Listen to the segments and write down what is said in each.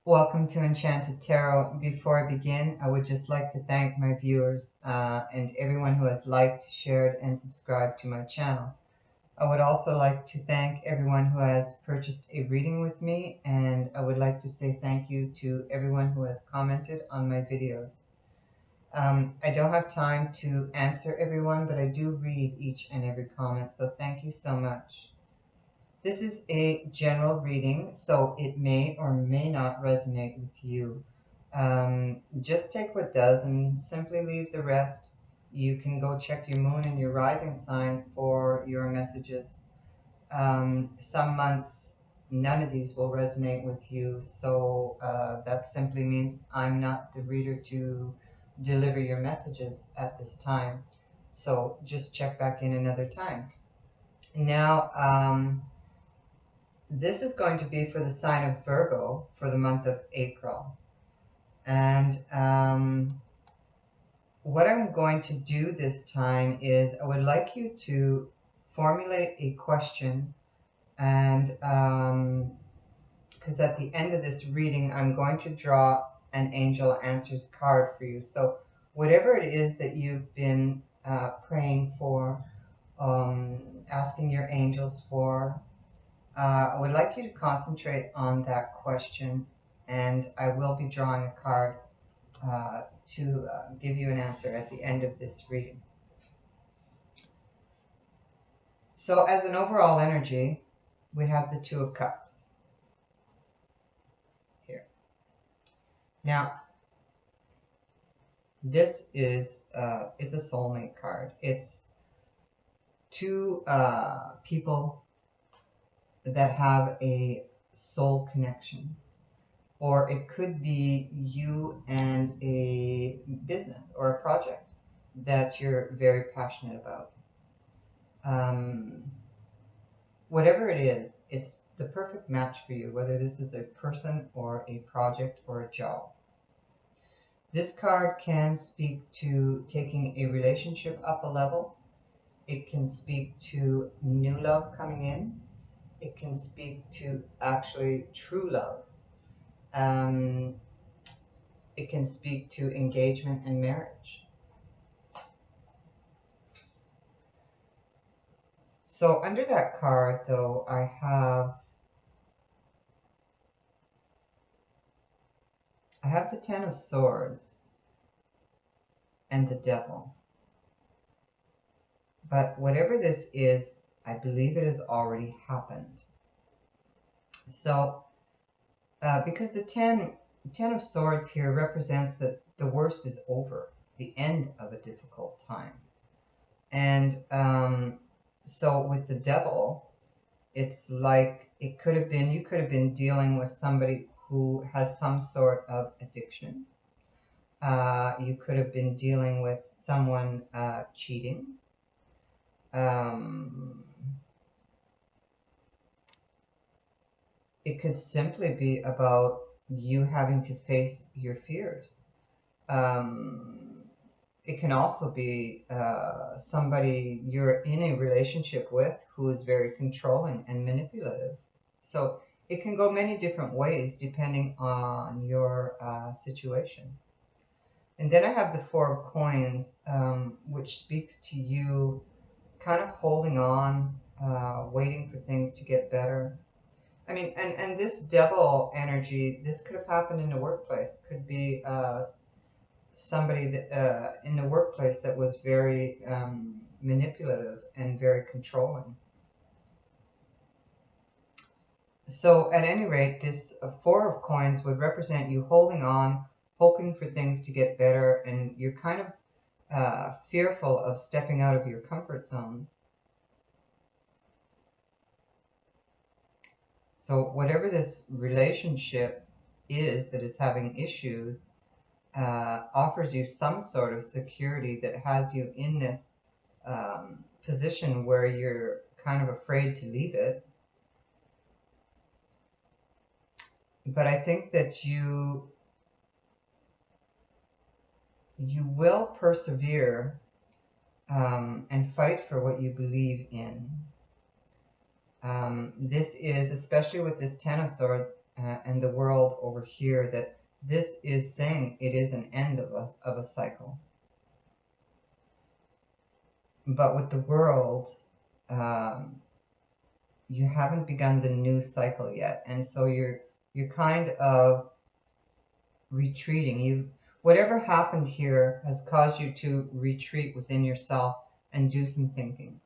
Welcome to Enchanted Tarot. Before I begin, I would just like to thank my viewers and everyone who has liked, shared, and subscribed to my channel. I would also like to thank everyone who has purchased a reading with me, and I would like to say thank you to everyone who has commented on my videos. I don't have time to answer everyone, but I do read each and every comment, so thank you so much. This is a general reading, so it may or may not resonate with you. Just take what does and simply leave the rest. You can go check your moon and your rising sign for your messages. Some months, none of these will resonate with you, so that simply means I'm not the reader to deliver your messages at this time. So just check back in another time. Now, this is going to be for the sign of Virgo for the month of April. And what I'm going to do this time is I would like you to formulate a question, and because at the end of this reading, I'm going to draw an angel answers card for you. So whatever it is that you've been praying for, asking your angels for, I would like you to concentrate on that question, and I will be drawing a card to give you an answer at the end of this reading. So as an overall energy, we have the Two of Cups here. Now, this is, it's a soulmate card. It's two people that have a soul connection. Or it could be you and a business or a project that you're very passionate about. Whatever it is, it's the perfect match for you, whether this is a person or a project or a job. This card can speak to taking a relationship up a level. It can speak to new love coming in. It can speak to actually true love. It can speak to engagement and marriage. So under that card, though, I have the Ten of Swords and the Devil. But whatever this is, I believe it has already happened. So because the Ten of Swords here represents that the worst is over, the end of a difficult time. And so with the Devil, it's like it could have been, you could have been dealing with somebody who has some sort of addiction. You could have been dealing with someone cheating. It could simply be about you having to face your fears. It can also be somebody you're in a relationship with who is very controlling and manipulative. So it can go many different ways depending on your situation. And then I have the Four of Coins, which speaks to you kind of holding on, waiting for things to get better. I mean, and this Devil energy, this could have happened in the workplace. Could be somebody that in the workplace that was very manipulative and very controlling. So at any rate, this Four of Coins would represent you holding on, hoping for things to get better, and you're kind of fearful of stepping out of your comfort zone. So whatever this relationship is that is having issues, offers you some sort of security that has you in this position where you're kind of afraid to leave it. But I think that you will persevere and fight for what you believe in. This is, especially with this Ten of Swords, and the world over here, that this is saying it is an end of a cycle. But with the world, you haven't begun the new cycle yet, and so you're kind of retreating. Whatever happened here has caused you to retreat within yourself and do some thinking,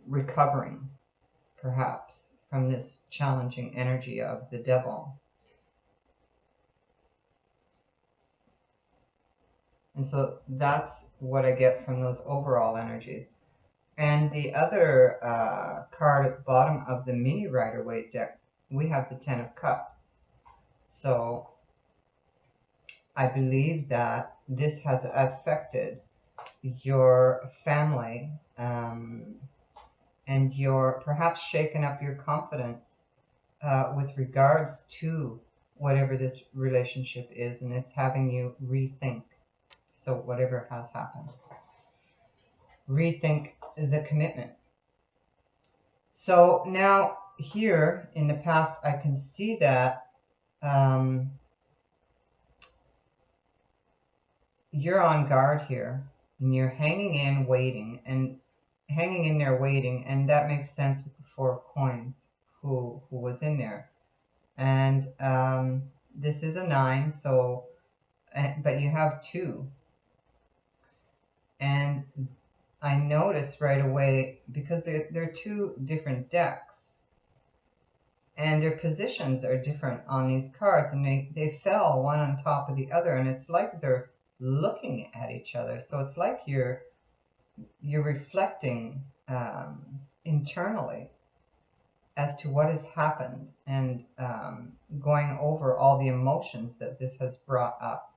recovering perhaps from this challenging energy of the devil. And so that's what I get from those overall energies. And the other card at the bottom of the mini Rider-Waite deck, we have the Ten of Cups. So I believe that this has affected your family, and you're perhaps shaken up your confidence with regards to whatever this relationship is, and it's having you rethink. So whatever has happened, rethink the commitment. So now here in the past, I can see that you're on guard here, and you're hanging in there waiting, and that makes sense with the Four of Coins, who was in there. And this is a 9, so but you have 2. And I noticed right away, because they're 2 different decks, and their positions are different on these cards, and they fell one on top of the other, and it's like they're looking at each other. So it's like you're reflecting internally as to what has happened, and going over all the emotions that this has brought up,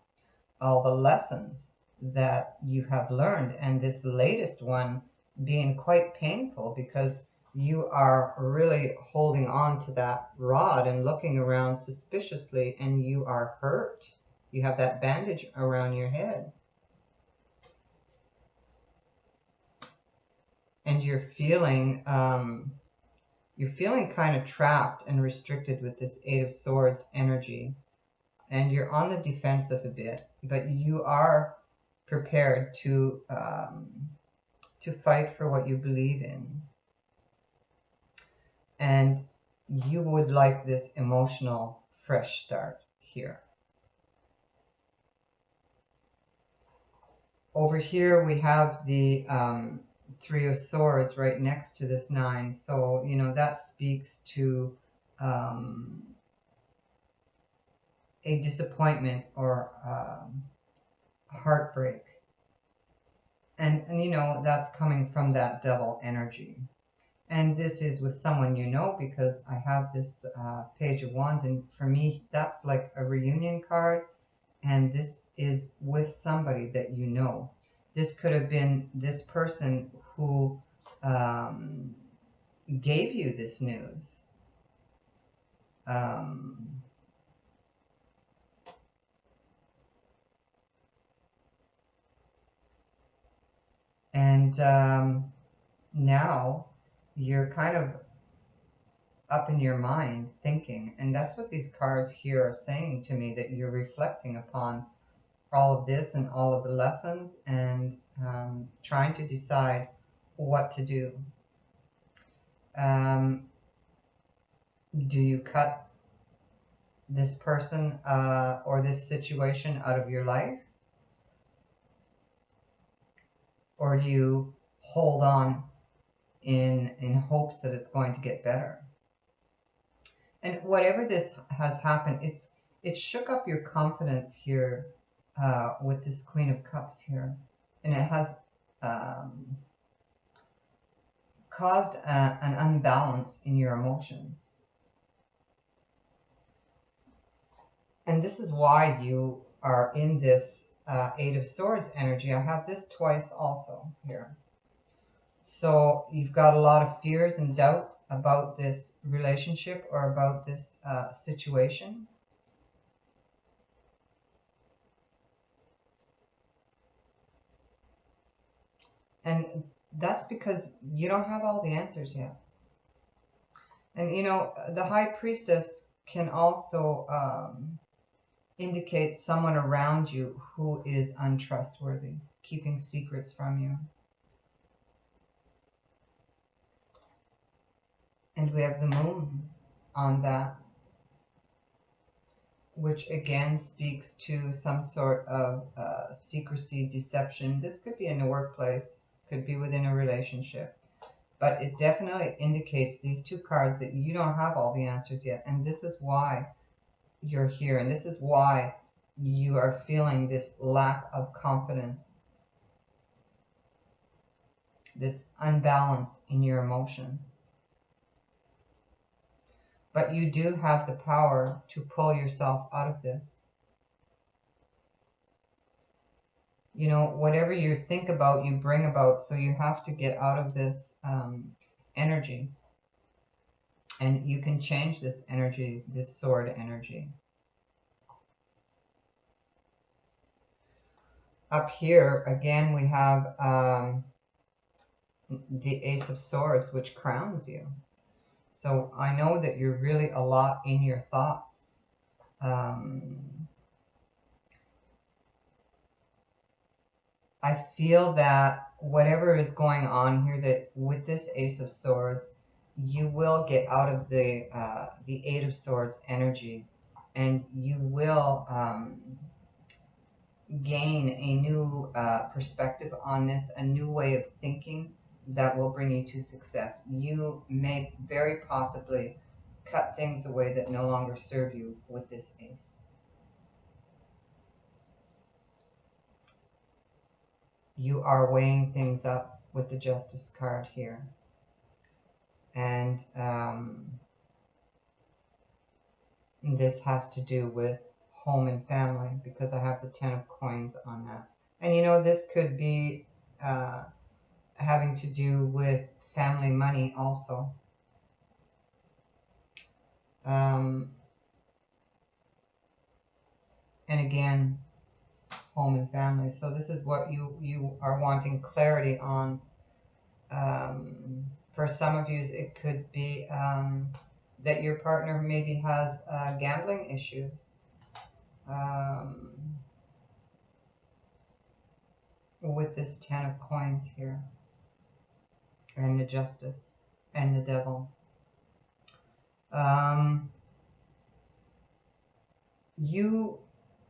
all the lessons that you have learned, and this latest one being quite painful because you are really holding on to that rod and looking around suspiciously, and you are hurt. You have that bandage around your head, and you're feeling kind of trapped and restricted with this Eight of Swords energy, and you're on the defensive a bit, but you are prepared to fight for what you believe in. And you would like this emotional fresh start here. Over here we have the Three of Swords right next to this 9. So, you know, that speaks to a disappointment or heartbreak. And, you know, that's coming from that devil energy. And this is with someone you know, because I have this Page of Wands, and for me, that's like a reunion card, and this is with somebody that you know. This could have been this person who gave you this news. And now you're kind of up in your mind thinking, and that's what these cards here are saying to me, that you're reflecting upon all of this and all of the lessons, and trying to decide what to do. Do you cut this person or this situation out of your life? Or do you hold on in hopes that it's going to get better? And whatever this has happened, it shook up your confidence here with this Queen of Cups here. And it has caused an unbalance in your emotions. And this is why you are in this Eight of Swords energy. I have this twice also here. So you've got a lot of fears and doubts about this relationship or about this situation. And that's because you don't have all the answers yet. And you know, the High Priestess can also indicate someone around you who is untrustworthy, keeping secrets from you. And we have the Moon on that, which again speaks to some sort of secrecy, deception. This could be in the workplace, could be within a relationship, but it definitely indicates, these two cards, that you don't have all the answers yet. And this is why you're here, and this is why you are feeling this lack of confidence, this unbalance in your emotions. But you do have the power to pull yourself out of this. You know, whatever you think about, you bring about. So you have to get out of this energy. And you can change this energy, this sword energy. Up here, again, we have the Ace of Swords, which crowns you. So I know that you're really a lot in your thoughts. I feel that whatever is going on here, that with this Ace of Swords, you will get out of the Eight of Swords energy, and you will gain a new perspective on this, a new way of thinking that will bring you to success. You may very possibly cut things away that no longer serve you with this Ace. You are weighing things up with the Justice card here. And this has to do with home and family, because I have the Ten of Coins on that. And you know, this could be having to do with family money also. And again, home and family. So this is what you are wanting clarity on. For some of you, it could be that your partner maybe has gambling issues. With this Ten of Coins here, and the Justice, and the Devil. You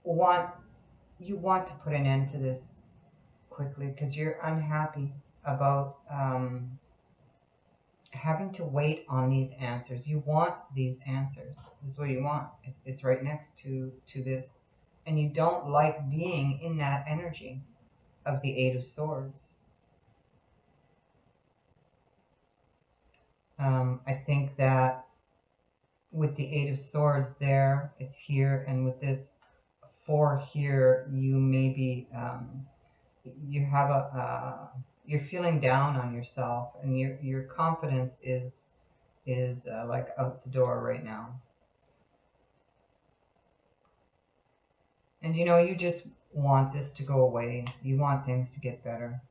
want to put an end to this quickly, because you're unhappy about having to wait on these answers. You want these answers. This is what you want. It's right next to this. And you don't like being in that energy of the Eight of Swords. I think that with the Eight of Swords there, it's here, and with this Four here, you maybe you have you're feeling down on yourself, and your confidence is like out the door right now. And you know, you just want this to go away. You want things to get better,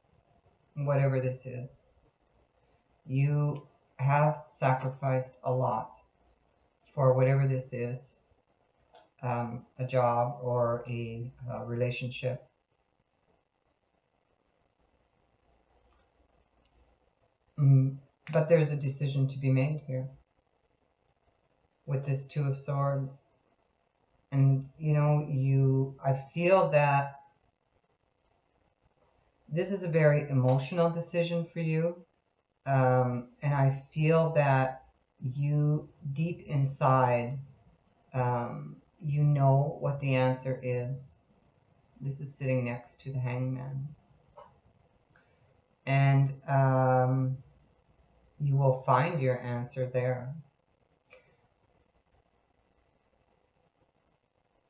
whatever this is. You have sacrificed a lot for whatever this is, a job or a relationship. But there's a decision to be made here with this Two of Swords. And you know, I feel that this is a very emotional decision for you. And I feel that you, deep inside, you know what the answer is. This is sitting next to the Hangman. And you will find your answer there.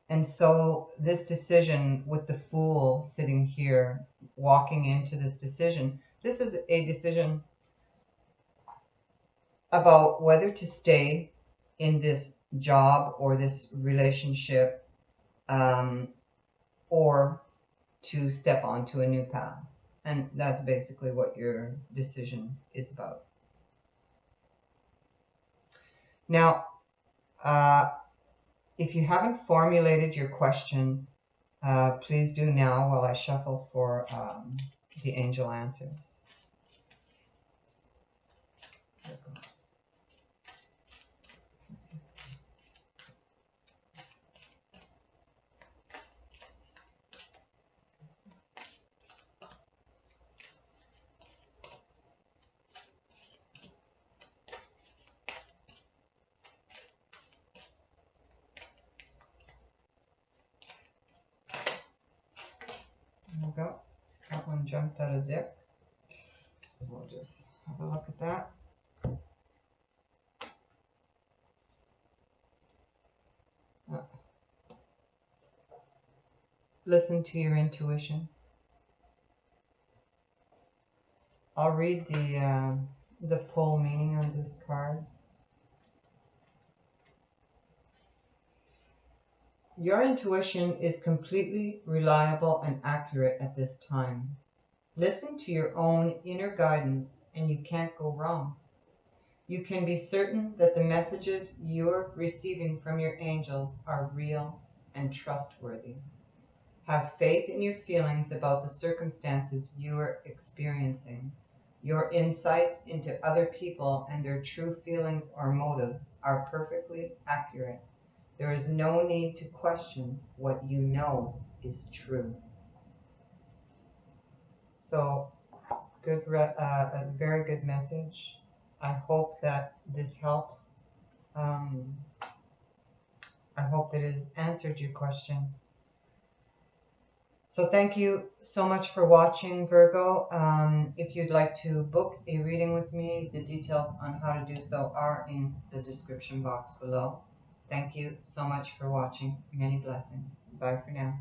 And so this decision, with the Fool sitting here, walking into this decision, this is a decision about whether to stay in this job or this relationship, or to step onto a new path. And that's basically what your decision is about. Now, if you haven't formulated your question, please do now while I shuffle for the angel answers. There we go. That one jumped out of there. We'll just have a look at that. Listen to your intuition. I'll read the full meaning on this card. Your intuition is completely reliable and accurate at this time. Listen to your own inner guidance and you can't go wrong. You can be certain that the messages you're receiving from your angels are real and trustworthy. Have faith in your feelings about the circumstances you are experiencing. Your insights into other people and their true feelings or motives are perfectly accurate. There is no need to question what you know is true. So, a very good message. I hope that this helps. I hope that it has answered your question. So thank you so much for watching, Virgo. If you'd like to book a reading with me, the details on how to do so are in the description box below. Thank you so much for watching. Many blessings. Bye for now.